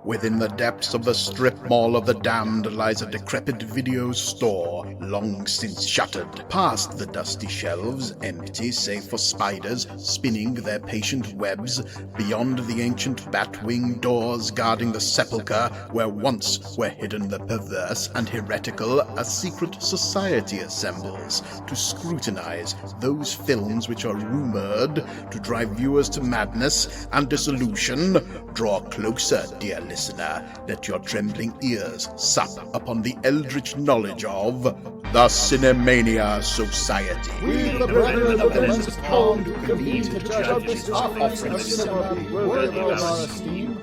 Within the depths of the strip mall of the damned lies a decrepit video store, long since shuttered. Past the dusty shelves, empty save for spiders spinning their patient webs, beyond the ancient bat-wing doors guarding the sepulchre where once were hidden the perverse and heretical, a secret society assembles to scrutinize those films which are rumored to drive viewers to madness and dissolution. Draw closer, dear listener, let your trembling ears sup upon the eldritch knowledge of the Cinemania Society. We, the brethren of the lens palm, do convene to judge this offering of cinema be worthy of our esteem,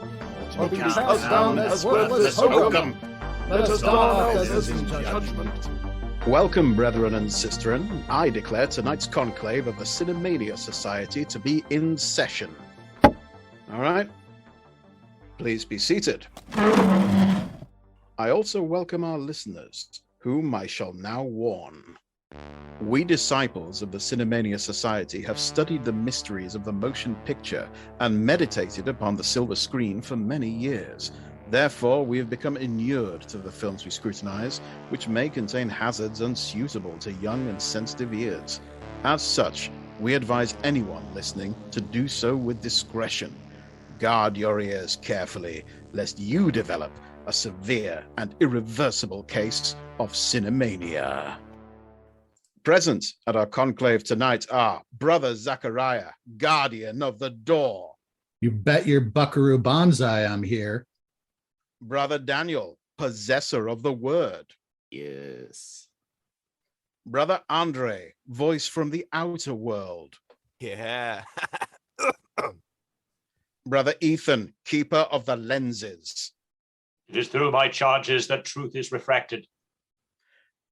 or be cast down as worthless hokum. Let us down as in judgment. Welcome, brethren and sisterin. I declare tonight's conclave of the Cinemania Society to be in session. All right. Please be seated. I also welcome our listeners, whom I shall now warn. We disciples of the Cinemania Society have studied the mysteries of the motion picture and meditated upon the silver screen for many years. Therefore, we have become inured to the films we scrutinize, which may contain hazards unsuitable to young and sensitive ears. As such, we advise anyone listening to do so with discretion. Guard your ears carefully, lest you develop a severe and irreversible case of cinemania. Present at our conclave tonight are Brother Zachariah, guardian of the door. You bet your buckaroo bonsai I'm here. Brother Daniel, possessor of the word. Yes. Brother Andre, voice from the outer world. Yeah. Brother Ethan, keeper of the lenses. It is through my charges that truth is refracted.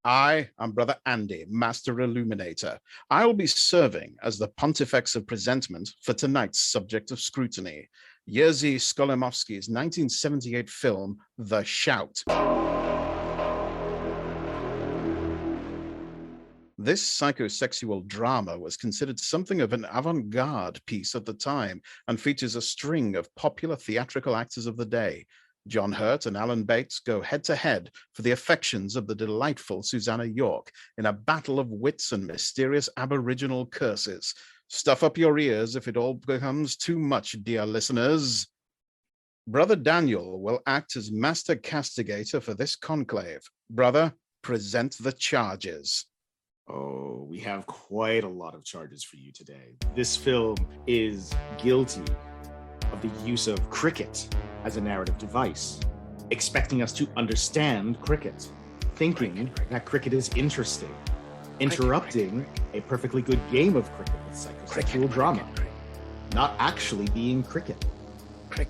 I am Brother Andy, Master Illuminator. I will be serving as the Pontifex of Presentment for tonight's subject of scrutiny, Jerzy Skolimowski's 1978 film, The Shout. This psychosexual drama was considered something of an avant-garde piece at the time and features a string of popular theatrical actors of the day. John Hurt and Alan Bates go head-to-head for the affections of the delightful Susanna York in a battle of wits and mysterious aboriginal curses. Stuff up your ears if it all becomes too much, dear listeners. Brother Daniel will act as master castigator for this conclave. Brother, present the charges. Oh, we have quite a lot of charges for you today. This film is guilty of the use of cricket as a narrative device, expecting us to understand cricket, thinking that cricket is interesting, interrupting a perfectly good game of cricket with psychosexual drama, not actually being cricket,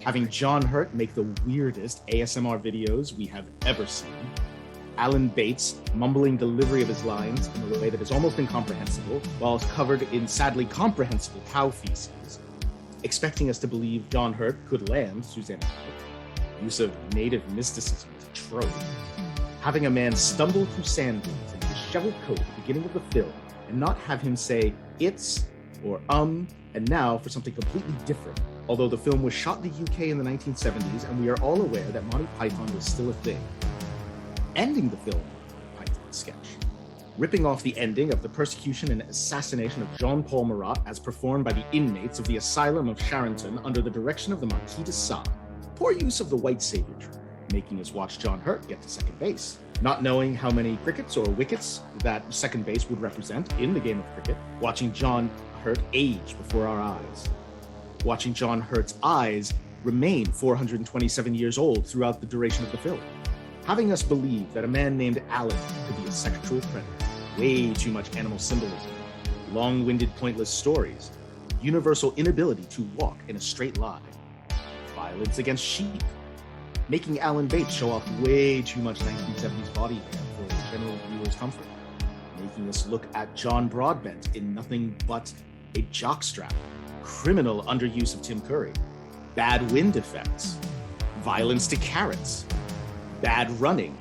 having John Hurt make the weirdest ASMR videos we have ever seen, Alan Bates mumbling delivery of his lines in a way that is almost incomprehensible, while covered in sadly comprehensible cow feces, expecting us to believe John Hurt could land Susanna York, use of native mysticism as a trope, having a man stumble through sand dunes in a disheveled coat at the beginning of the film and not have him say it's or and now for something completely different, although the film was shot in the UK in the 1970s and we are all aware that Monty Python was still a thing. Ending the film with a Python sketch, ripping off the ending of the persecution and assassination of Jean-Paul Marat as performed by the inmates of the asylum of Charenton under the direction of the Marquis de Sade. Poor use of the white savior trope, making us watch John Hurt get to second base, not knowing how many crickets or wickets that second base would represent in the game of cricket, watching John Hurt age before our eyes, watching John Hurt's eyes remain 427 years old throughout the duration of the film, having us believe that a man named Alan could be a sexual predator, way too much animal symbolism, long-winded pointless stories, universal inability to walk in a straight line, violence against sheep, making Alan Bates show off way too much 1970s body hair for the general viewer's comfort, making us look at John Broadbent in nothing but a jockstrap, criminal underuse of Tim Curry, bad wind effects, violence to carrots, bad running,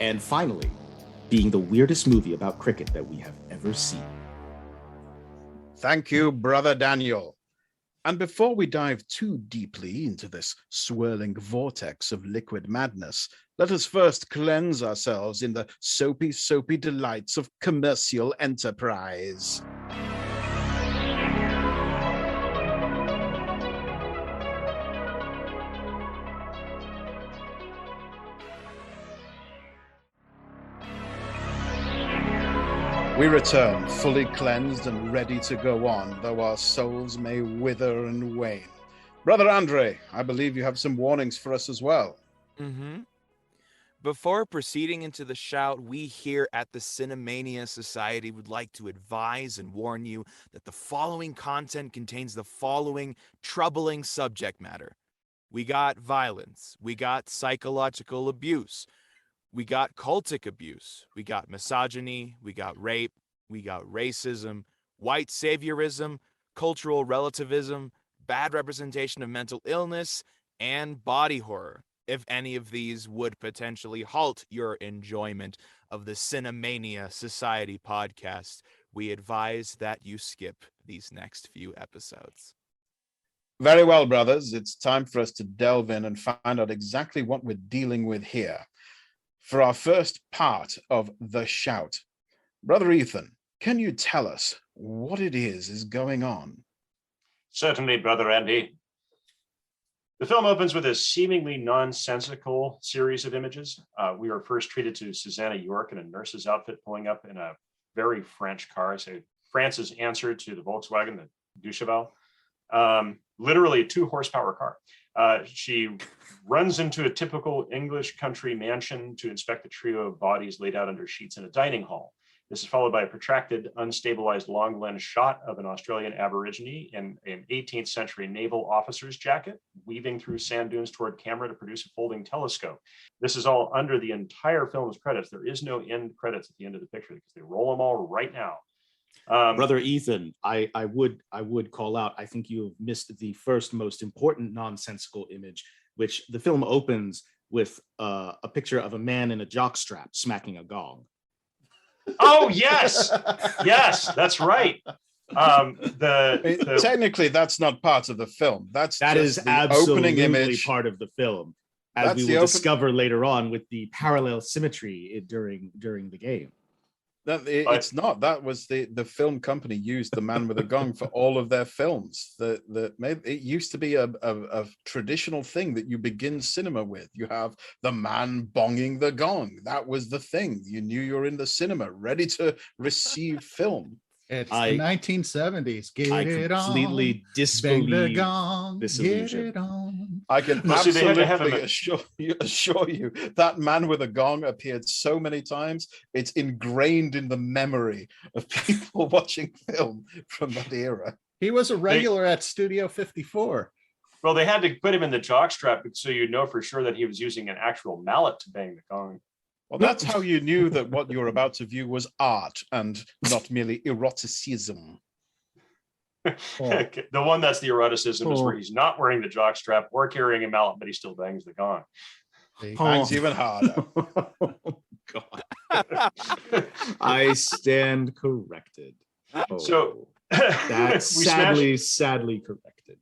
and finally, being the weirdest movie about cricket that we have ever seen. Thank you, Brother Daniel. And before we dive too deeply into this swirling vortex of liquid madness, let us first cleanse ourselves in the soapy, soapy delights of commercial enterprise. We return, fully cleansed and ready to go on, though our souls may wither and wane. Brother Andre, I believe you have some warnings for us as well. Mm-hmm. Before proceeding into the shout, we here at the Cinemania Society would like to advise and warn you that the following content contains the following troubling subject matter. We got violence, we got psychological abuse, we got cultic abuse, we got misogyny, we got rape, we got racism, white saviorism, cultural relativism, bad representation of mental illness, and body horror. If any of these would potentially halt your enjoyment of the Cinemania Society podcast, we advise that you skip these next few episodes. Very well, brothers. It's time for us to delve in and find out exactly what we're dealing with here. For our first part of The Shout, Brother Ethan, can you tell us what it is going on? Certainly, Brother Andy. The film opens with a seemingly nonsensical series of images. We are first treated to Susanna York in a nurse's outfit pulling up in a very French car. So France's answer to the Volkswagen, the Ducheval. Literally a 2-horsepower car. She runs into a typical English country mansion to inspect the trio of bodies laid out under sheets in a dining hall. This is followed by a protracted, unstabilized long lens shot of an Australian Aborigine in an 18th century naval officer's jacket, weaving through sand dunes toward camera to produce a folding telescope. This is all under the entire film's credits. There is no end credits at the end of the picture because they roll them all right now. Brother Ethan, I would call out, I think you have missed the first most important nonsensical image, which the film opens with a picture of a man in a jockstrap smacking a gong. Oh, yes. Yes, that's right. Technically, that's not part of the film. That is the absolutely opening image. Part of the film, as we will discover later on with the parallel symmetry during the game. It's not. That was the film company used the man with a gong for all of their films. It used to be a traditional thing that you begin cinema with. You have the man bonging the gong. That was the thing. You knew you were in the cinema, ready to receive film. It's the 1970s. I completely disbelieve this illusion. Get it on. I can absolutely assure you that man with a gong appeared so many times, it's ingrained in the memory of people watching film from that era. He was a regular at Studio 54. Well, they had to put him in the jockstrap so you know for sure that he was using an actual mallet to bang the gong. Well, that's how you knew that what you were about to view was art and not merely eroticism. The one that's the eroticism is where he's not wearing the jockstrap or carrying a mallet, but he still bangs the gong. He bangs even harder. God. I stand corrected. So that's sadly corrected.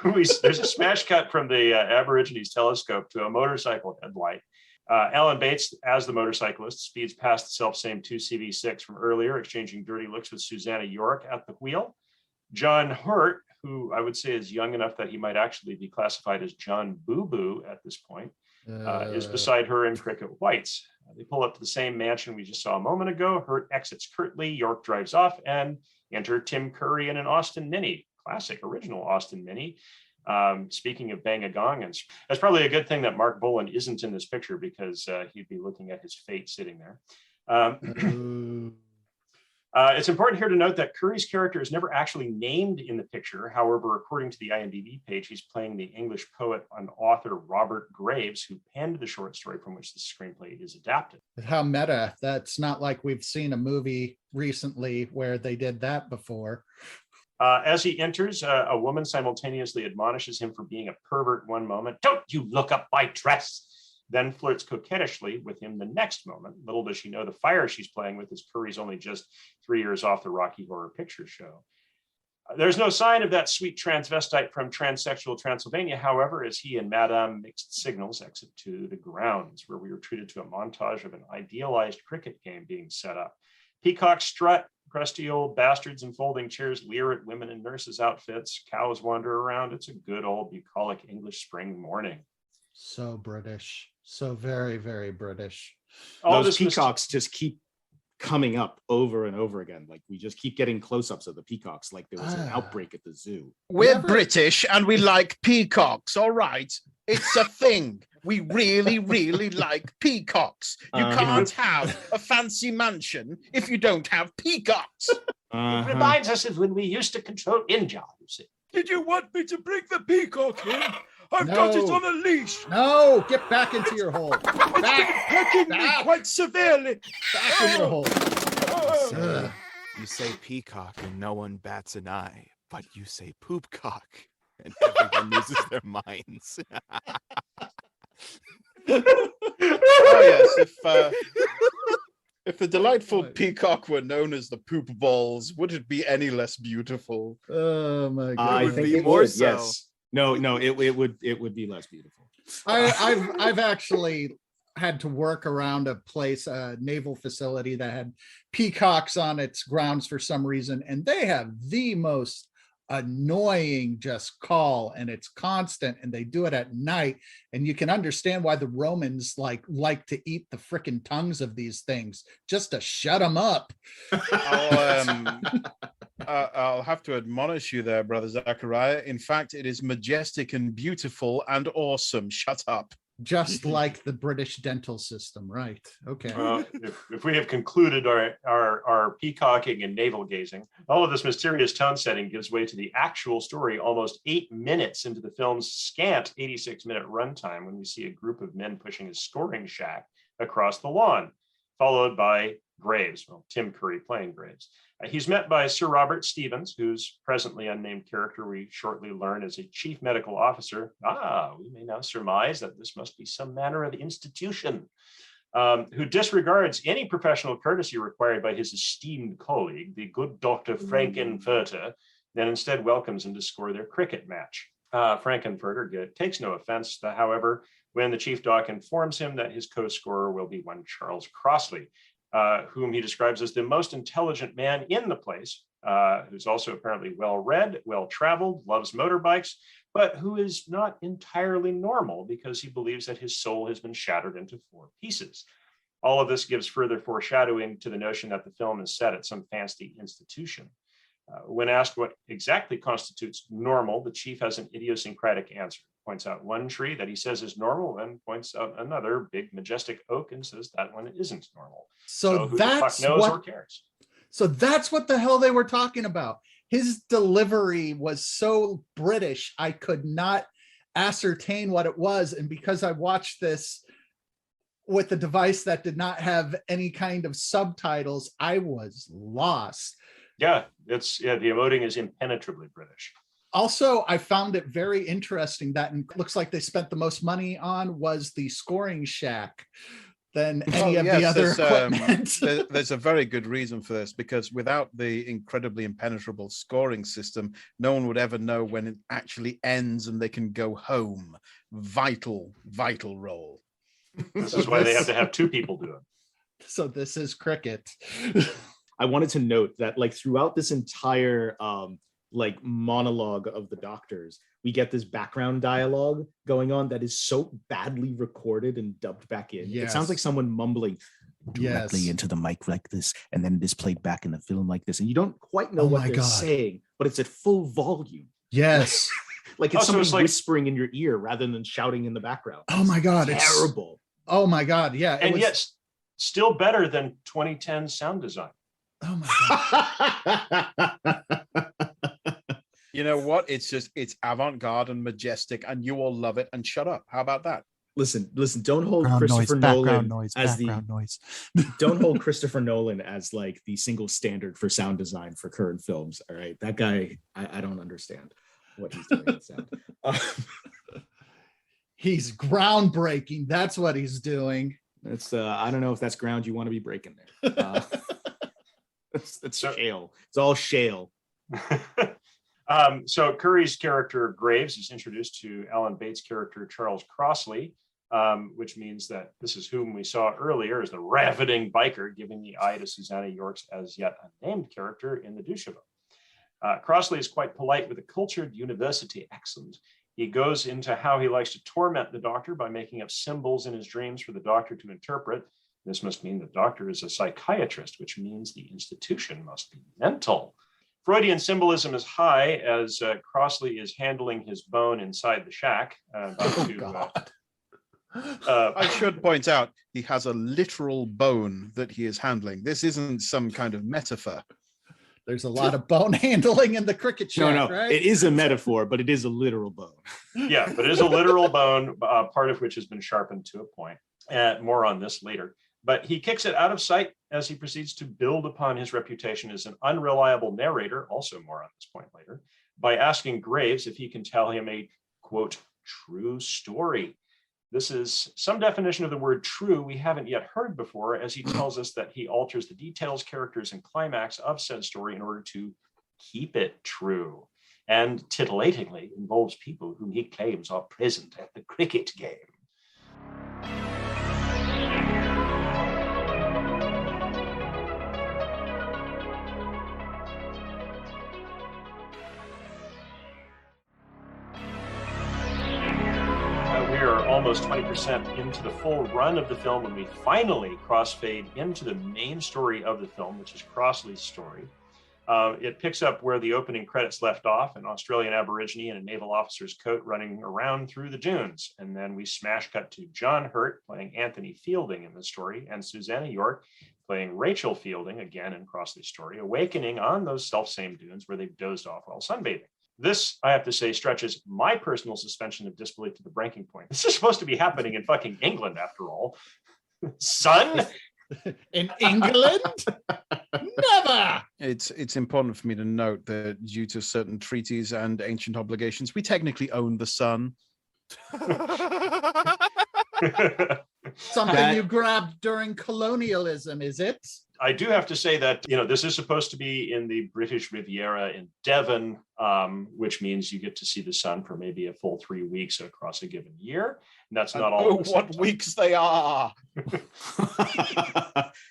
There's a smash cut from the Aborigines telescope to a motorcycle headlight. Alan Bates, as the motorcyclist, speeds past the self-same 2CV6 from earlier, exchanging dirty looks with Susanna York at the wheel. John Hurt, who I would say is young enough that he might actually be classified as John Boo Boo at this point, is beside her in cricket whites. They pull up to the same mansion we just saw a moment ago. Hurt exits curtly, York drives off, and enter Tim Curry in an Austin Mini, classic original Austin Mini. Speaking of bang a gong, and that's probably a good thing that Mark Bolan isn't in this picture because he'd be looking at his fate sitting there. It's important here to note that Curry's character is never actually named in the picture. However, according to the IMDb page, he's playing the English poet and author Robert Graves, who penned the short story from which the screenplay is adapted. How meta. That's not like we've seen a movie recently where they did that before. As he enters, a woman simultaneously admonishes him for being a pervert one moment. Don't you look up my dress! Then flirts coquettishly with him the next moment. Little does she know the fire she's playing with is Curry's only just 3 years off the Rocky Horror Picture Show. There's no sign of that sweet transvestite from transsexual Transylvania, however, as he and Madame Mixed Signals exit to the grounds, where we were treated to a montage of an idealized cricket game being set up. Peacocks strut, crusty old bastards in folding chairs leer at women in nurses' outfits, cows wander around. It's a good old bucolic English spring morning. So British. So very, very British. All Those this peacocks just keep coming up over and over again. Like we just keep getting close-ups of the peacocks like there was an outbreak at the zoo. We're British and we like peacocks, all right? It's a thing. We really, really like peacocks. You can't have a fancy mansion if you don't have peacocks. It reminds us of when we used to control India, you see. Did you want me to bring the peacock in? I've No. got it on a leash. No, get back into your hole. Back, Hacking me back. quite severely. back in your hole. Say, you say peacock and no one bats an eye, but you say poopcock and everyone loses their minds. Oh yes, if the delightful peacock were known as the poop balls, would it be any less beautiful? Oh my god. I would think be it more would, so. yes. No, it would be less beautiful. I've actually had to work around a place, a naval facility that had peacocks on its grounds for some reason, and they have the most annoying just call, and it's constant, and they do it at night, and you can understand why the Romans like to eat the frickin' tongues of these things just to shut them up. I'll have to admonish you there, Brother Zachariah. In fact, it is majestic and beautiful and awesome. Shut up. Just like the British dental system, right? Okay. If we have concluded our peacocking and navel gazing, all of this mysterious tone setting gives way to the actual story almost 8 minutes into the film's scant 86-minute runtime, when we see a group of men pushing a scoring shack across the lawn, followed by Graves, well, Tim Curry playing Graves. He's met by Sir Robert Stevens, whose presently unnamed character we shortly learn is a chief medical officer. We may now surmise that this must be some manner of institution, who disregards any professional courtesy required by his esteemed colleague, the good Dr. Frankenfurter, and instead welcomes him to score their cricket match. Frankenfurter takes no offense, however, when the chief doc informs him that his co-scorer will be one Charles Crossley, whom he describes as the most intelligent man in the place, who's also apparently well-read, well-traveled, loves motorbikes, but who is not entirely normal because he believes that his soul has been shattered into 4 pieces. All of this gives further foreshadowing to the notion that the film is set at some fancy institution. When asked what exactly constitutes normal, the chief has an idiosyncratic answer. Points out one tree that he says is normal, and points out another big majestic oak and says that one isn't normal. So who that's the fuck knows what, or cares? So that's what the hell they were talking about. His delivery was so British, I could not ascertain what it was. And because I watched this with a device that did not have any kind of subtitles, I was lost. Yeah, the emoting is impenetrably British. Also, I found it very interesting that it looks like they spent the most money on was the scoring shack than any of the other equipment. There's a very good reason for this, because without the incredibly impenetrable scoring system, no one would ever know when it actually ends and they can go home. Vital role. This is why they have to have 2 people do it. So this is cricket. I wanted to note that like throughout this entire like monologue of the doctors, we get this background dialogue going on that is so badly recorded and dubbed back in. Yes. It sounds like someone mumbling directly into the mic like this, and then it is played back in the film like this, and you don't quite know what they're saying, but it's at full volume. Yes. Like it's somebody like whispering in your ear rather than shouting in the background. Oh my God. It's terrible. Oh my God. Yeah. And yet still better than 2010 sound design. Oh my God. You know what? It's avant-garde and majestic, and you all love it. And shut up. How about that? Listen, don't hold Christopher Nolan as don't hold Christopher Nolan as like the single standard for sound design for current films. All right. That guy, I don't understand what he's doing with sound. He's groundbreaking. That's what he's doing. It's I don't know if that's ground you want to be breaking there. It's shale. It's all shale. So Curry's character Graves is introduced to Alan Bates' character Charles Crossley, which means that this is whom we saw earlier as the ravening biker giving the eye to Susanna York's as yet unnamed character in the Dushava. Crossley is quite polite with a cultured university accent. He goes into how he likes to torment the Doctor by making up symbols in his dreams for the Doctor to interpret. This must mean the Doctor is a psychiatrist, which means the institution must be mental. Freudian symbolism is high as Crossley is handling his bone inside the shack. I should point out, he has a literal bone that he is handling. This isn't some kind of metaphor. There's a lot of bone handling in the cricket shack, right? It is a metaphor, but it is a literal bone. Yeah, but it is a literal bone, part of which has been sharpened to a point. More on this later. But he kicks it out of sight as he proceeds to build upon his reputation as an unreliable narrator, also more on this point later, by asking Graves if he can tell him a, quote, true story. This is some definition of the word true we haven't yet heard before, as he tells us that he alters the details, characters, and climax of said story in order to keep it true, and titillatingly involves people whom he claims are present at the cricket game. Almost 20% into the full run of the film when we finally crossfade into the main story of the film, which is Crossley's story. It picks up where the opening credits left off, an Australian Aborigine in a naval officer's coat running around through the dunes. And then we smash cut to John Hurt playing Anthony Fielding in the story, and Susanna York playing Rachel Fielding, again in Crossley's story, awakening on those self-same dunes where they've dozed off while sunbathing. This, I have to say, stretches my personal suspension of disbelief to the breaking point. This is supposed to be happening in fucking England, after all. Son? In England? Never! It's important for me to note that due to certain treaties and ancient obligations, we technically own the sun. Something you grabbed during colonialism, is it? I do have to say that, this is supposed to be in the British Riviera in Devon, which means you get to see the sun for maybe a full 3 weeks across a given year. And that's not all. What weeks they are.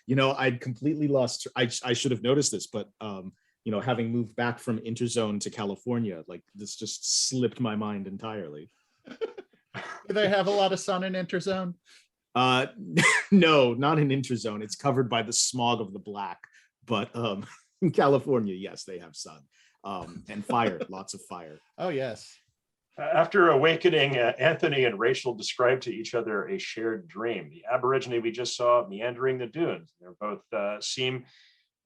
I'd completely lost. I should have noticed this, but, having moved back from Interzone to California, like this just slipped my mind entirely. Do they have a lot of sun in Interzone? No, not in Interzone. It's covered by the smog of the black. But in California, yes, they have sun and fire, lots of fire. Oh, yes. After awakening, Anthony and Rachel describe to each other a shared dream. The Aborigine we just saw meandering the dunes. They both seem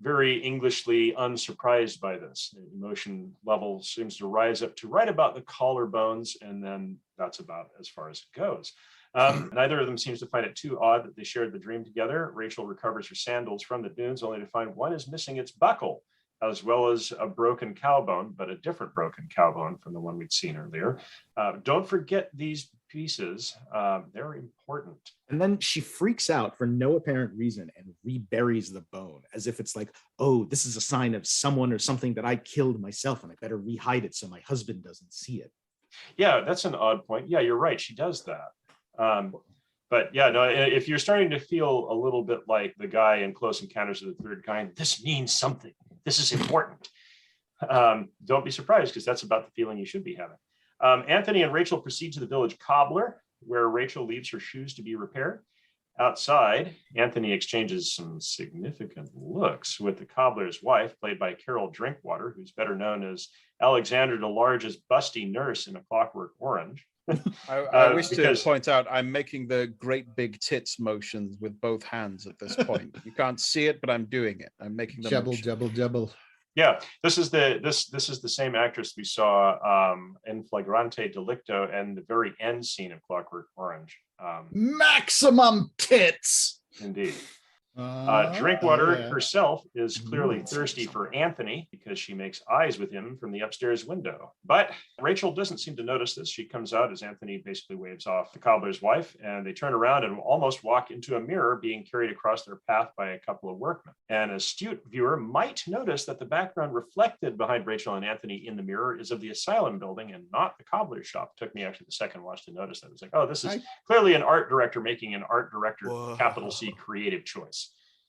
very Englishly unsurprised by this. The emotion level seems to rise up to right about the collarbones, and then that's about as far as it goes. Neither of them seems to find it too odd that they shared the dream together. Rachel recovers her sandals from the dunes, only to find one is missing its buckle, as well as a broken cowbone, but a different broken cowbone from the one we'd seen earlier. Don't forget these pieces. They're important. And then she freaks out for no apparent reason and reburies the bone, as if it's like, oh, this is a sign of someone or something that I killed myself, and I better rehide it so my husband doesn't see it. Yeah, that's an odd point. Yeah, you're right. She does that. But yeah, no, if you're starting to feel a little bit like the guy in Close Encounters of the Third Kind, this means something. This is important. Don't be surprised, because that's about the feeling you should be having. Anthony and Rachel proceed to the village cobbler, where Rachel leaves her shoes to be repaired. Outside, Anthony exchanges some significant looks with the cobbler's wife, played by Carol Drinkwater, who's better known as Alexander DeLarge's busty nurse in A Clockwork Orange. I wish to point out I'm making the great big tits motions with both hands at this point. You can't see it, but I'm doing it. I'm making the Jubble. Yeah, this is the same actress we saw in Flagrante Delicto and the very end scene of Clockwork Orange. Maximum tits. Indeed. Drinkwater yeah. herself is clearly Ooh. thirsty for Anthony because she makes eyes with him from the upstairs window. But Rachel doesn't seem to notice this. She comes out as Anthony basically waves off the cobbler's wife, and they turn around and almost walk into a mirror being carried across their path by a couple of workmen. An astute viewer might notice that the background reflected behind Rachel and Anthony in the mirror is of the asylum building and not the cobbler's shop. It took me actually the second watch to notice that. It was like, oh, this is clearly an art director making an art director, capital C, creative choice.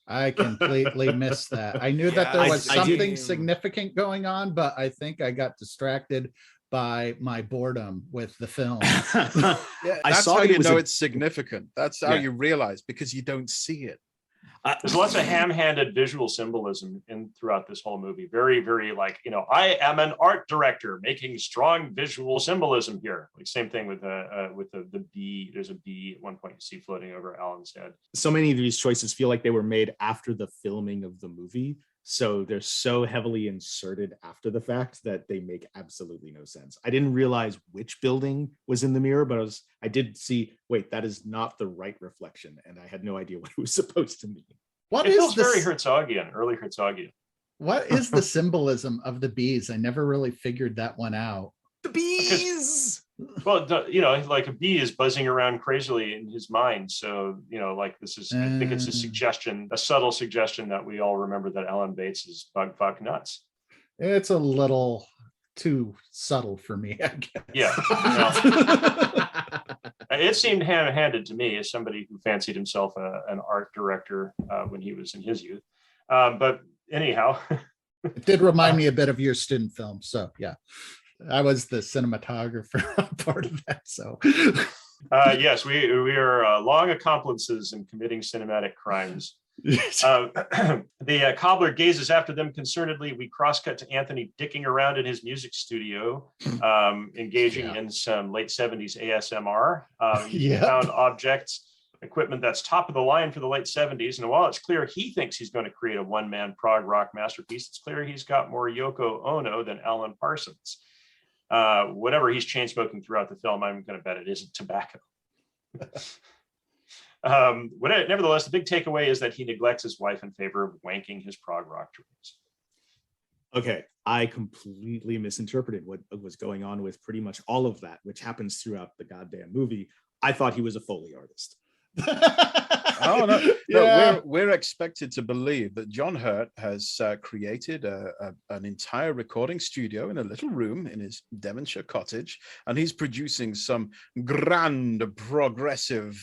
I completely missed that. I knew that there Yeah, was I did- something significant going on, but I think I got distracted by my boredom with the film. Yeah, I that's saw how that it you was know a- it's significant. That's how Yeah. you realize, because you don't see it. There's lots of ham-handed visual symbolism throughout this whole movie. Very, very like, I am an art director making strong visual symbolism here. Like same thing with the bee. There's a bee at one point you see floating over Alan's head. So many of these choices feel like they were made after the filming of the movie. So they're so heavily inserted after the fact that they make absolutely no sense. I didn't realize which building was in the mirror, but I did see, wait, that is not the right reflection. And I had no idea what it was supposed to mean. What It is feels very this? Herzogian, early Herzogian. What is the symbolism of the bees? I never really figured that one out. The bees! Well, like a bee is buzzing around crazily in his mind. So, like this is, I think it's a suggestion, a subtle suggestion that we all remember that Alan Bates is bug fuck nuts. It's a little too subtle for me, I guess. Yeah. It seemed ham-handed to me as somebody who fancied himself an art director when he was in his youth. But anyhow. It did remind me a bit of your student film. So, yeah. I was the cinematographer part of that. So, yes, we are long accomplices in committing cinematic crimes. The cobbler gazes after them concernedly. We cross-cut to Anthony dicking around in his music studio, engaging in some late 70s ASMR. He found objects, equipment that's top of the line for the late 70s. And while it's clear he thinks he's going to create a one-man prog rock masterpiece, it's clear he's got more Yoko Ono than Alan Parsons. Whatever he's chain smoking throughout the film, I'm going to bet it isn't tobacco. Nevertheless, the big takeaway is that he neglects his wife in favor of wanking his prog rock dreams. Okay, I completely misinterpreted what was going on with pretty much all of that, which happens throughout the goddamn movie. I thought he was a Foley artist. Oh no, Yeah. we're expected to believe that John Hurt has created an entire recording studio in a little room in his Devonshire cottage, and he's producing some grand progressive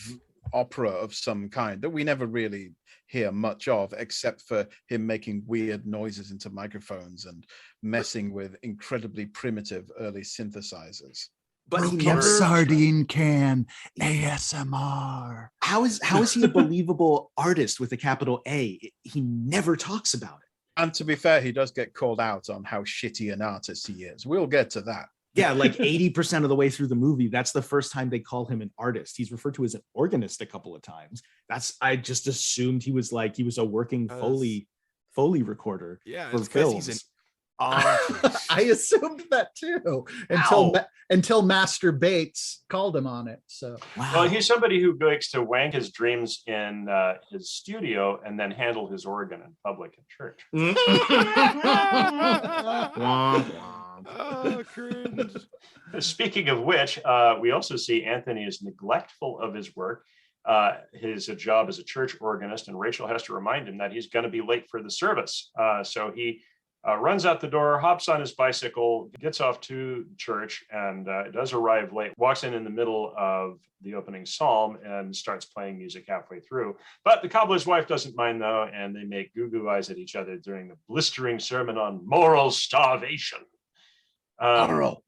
opera of some kind that we never really hear much of, except for him making weird noises into microphones and messing with incredibly primitive early synthesizers. But he Broken never sardine can ASMR. How is he a believable artist with a capital A? He never talks about it. And to be fair, he does get called out on how shitty an artist he is. We'll get to that. Yeah, like 80% of the way through the movie, that's the first time they call him an artist. He's referred to as an organist a couple of times. I just assumed he was a working Foley recorder Yeah, for it's because films. he's an I assumed that too until Master Bates called him on it. So Well, he's somebody who likes to wank his dreams in his studio and then handle his organ in public and church. Oh, cringe. Speaking of which, we also see Anthony is neglectful of his work. His job as a church organist, and Rachel has to remind him that he's going to be late for the service. So he runs out the door, hops on his bicycle, gets off to church, and does arrive late, walks in the middle of the opening psalm and starts playing music halfway through. But the cobbler's wife doesn't mind, though, and they make goo-goo eyes at each other during the blistering sermon on moral starvation. Moral.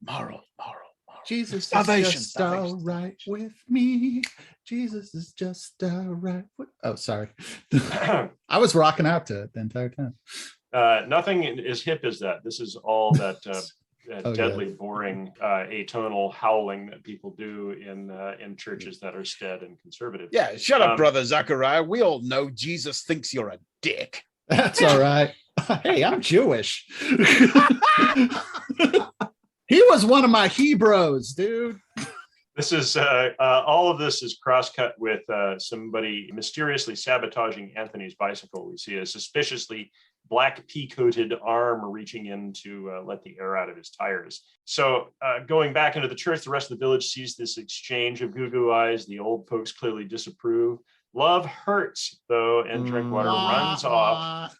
Jesus Salvation, is just salvation, all right with me. Jesus is just all right. Oh, sorry. I was rocking out to it the entire time. Nothing as hip as that. This is all that deadly, boring, atonal howling that people do in churches that are stead and conservative. Yeah, shut up, brother Zachariah. We all know Jesus thinks you're a dick. That's all right. Hey, I'm Jewish. He was one of my Hebrews, dude. This is all of this is crosscut with somebody mysteriously sabotaging Anthony's bicycle. We see a suspiciously black pea-coated arm reaching in to let the air out of his tires. So going back into the church, the rest of the village sees this exchange of goo-goo eyes. The old folks clearly disapprove. Love hurts, though, and Drinkwater runs off,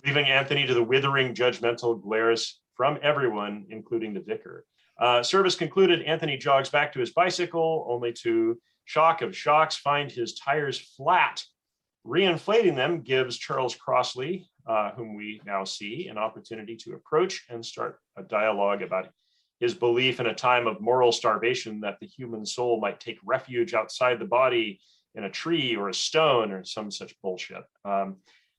leaving Anthony to the withering, judgmental glares from everyone, including the vicar. Service concluded, Anthony jogs back to his bicycle, only to shock of shocks find his tires flat. Reinflating them gives Charles Crossley, whom we now see, an opportunity to approach and start a dialogue about his belief in a time of moral starvation that the human soul might take refuge outside the body in a tree or a stone or some such bullshit.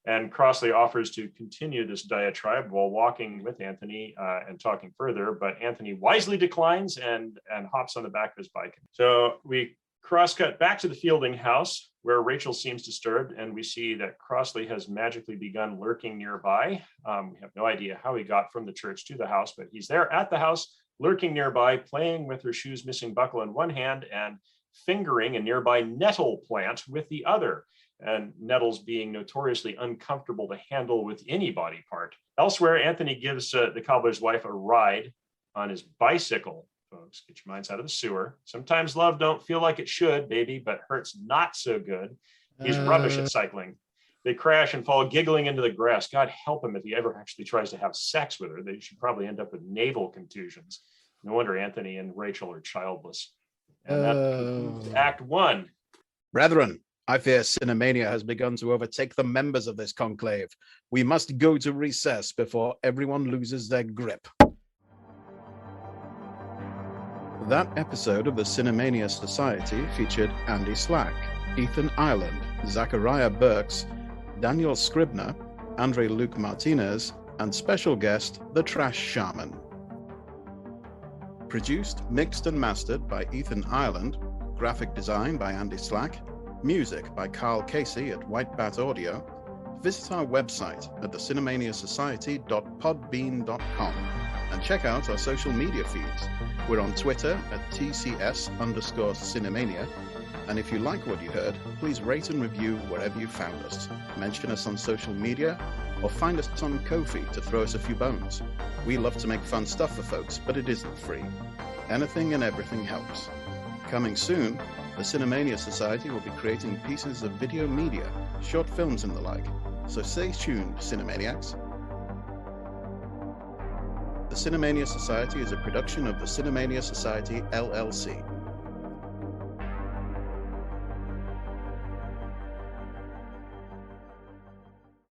And Crossley offers to continue this diatribe while walking with Anthony and talking further, but Anthony wisely declines and hops on the back of his bike. So we crosscut back to the Fielding house where Rachel seems disturbed, and we see that Crossley has magically begun lurking nearby. We have no idea how he got from the church to the house, but he's there at the house, lurking nearby, playing with her shoes missing buckle in one hand and fingering a nearby nettle plant with the other. And nettles being notoriously uncomfortable to handle with any body part. Elsewhere, Anthony gives the cobbler's wife a ride on his bicycle. Folks, get your minds out of the sewer. Sometimes love don't feel like it should, baby, but hurts not so good. He's rubbish at cycling. They crash and fall giggling into the grass. God help him if he ever actually tries to have sex with her. They should probably end up with navel contusions. No wonder Anthony and Rachel are childless. And that concludes Act 1. Brethren, I fear Cinemania has begun to overtake the members of this conclave. We must go to recess before everyone loses their grip. That episode of the Cinemania Society featured Andy Slack, Ethan Ireland, Zachariah Burks, Daniel Scribner, Andre Luke Martinez, and special guest, the Trash Shaman. Produced, mixed, and mastered by Ethan Ireland, graphic design by Andy Slack, music by Carl Casey at White Bat Audio. Visit our website at thecinemaniasociety.podbean.com and check out our social media feeds. We're on Twitter at TCS_Cinemania. And if you like what you heard, please rate and review wherever you found us. Mention us on social media or find us on Ko-fi to throw us a few bones. We love to make fun stuff for folks, but it isn't free. Anything and everything helps. Coming soon, the Cinemania Society will be creating pieces of video media, short films and the like. So stay tuned, Cinemaniacs. The Cinemania Society is a production of the Cinemania Society, LLC.